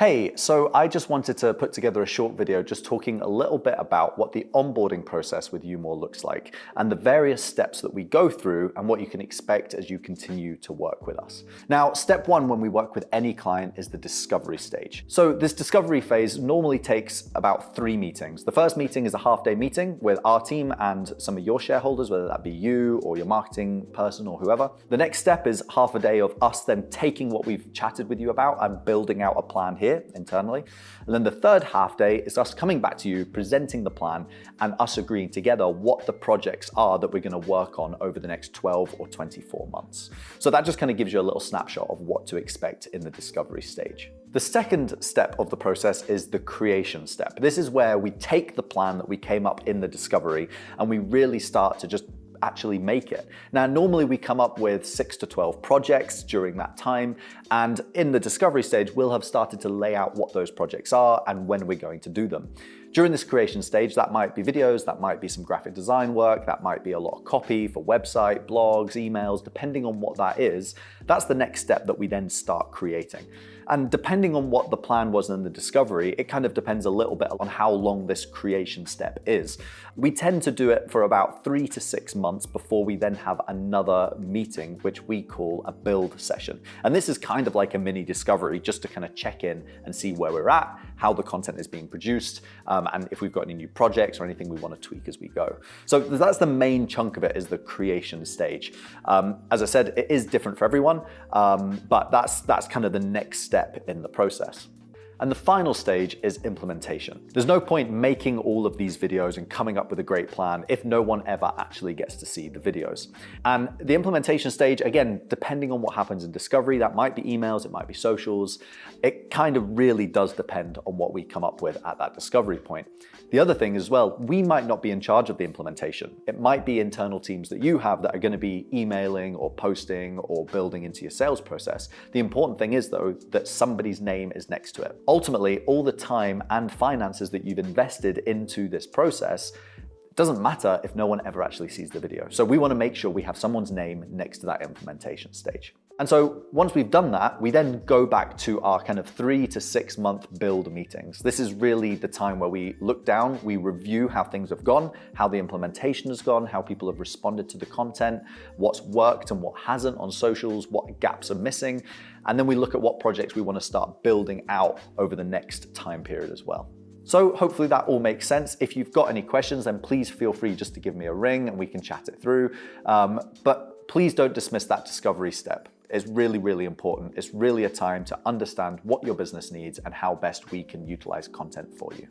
Hey, so I just wanted to put together a short video just talking a little bit about what the onboarding process with YouMore looks like and the various steps that we go through and what you can expect as you continue to work with us. Now, step one when we work with any client is the discovery stage. So this discovery phase normally takes about 3 meetings. The first meeting is a half-day meeting with our team and some of your shareholders, whether that be you or your marketing person or whoever. The next step is half a day of us then taking what we've chatted with you about and building out a plan here internally. And then the third half day is us coming back to you, presenting the plan, and us agreeing together what the projects are that we're going to work on over the next 12 or 24 months. So that just kind of gives you a little snapshot of what to expect in the discovery stage. The second step of the process is the creation step. This is where we take the plan that we came up in the discovery and we really start to just actually make it. Now, normally we come up with 6 to 12 projects during that time, and in the discovery stage, we'll have started to lay out what those projects are and when we're going to do them. During this creation stage, that might be videos, that might be some graphic design work, that might be a lot of copy for website, blogs, emails, depending on what that is. That's the next step that we then start creating. And depending on what the plan was in the discovery, it kind of depends a little bit on how long this creation step is. We tend to do it for about 3 to 6 months before we then have another meeting, which we call a build session. And this is kind of like a mini discovery, just to kind of check in and see where we're at, how the content is being produced, and if we've got any new projects or anything we want to tweak as we go. So that's the main chunk of it, is the creation stage. As I said, it is different for everyone, but that's kind of the next step in the process. And the final stage is implementation. There's no point making all of these videos and coming up with a great plan if no one ever actually gets to see the videos. And the implementation stage, again, depending on what happens in discovery, that might be emails, it might be socials. It kind of really does depend on what we come up with at that discovery point. The other thing as well, we might not be in charge of the implementation. It might be internal teams that you have that are going to be emailing or posting or building into your sales process. The important thing is, though, that somebody's name is next to it. Ultimately, all the time and finances that you've invested into this process, it doesn't matter if no one ever actually sees the video. So we want to make sure we have someone's name next to that implementation stage. And so once we've done that, we then go back to our kind of 3 to 6 month build meetings. This is really the time where we look down, we review how things have gone, how the implementation has gone, how people have responded to the content, what's worked and what hasn't on socials, what gaps are missing. And then we look at what projects we want to start building out over the next time period as well. So hopefully that all makes sense. If you've got any questions, then please feel free just to give me a ring and we can chat it through. But please don't dismiss that discovery step. It's really, really important. It's really a time to understand what your business needs and how best we can utilize content for you.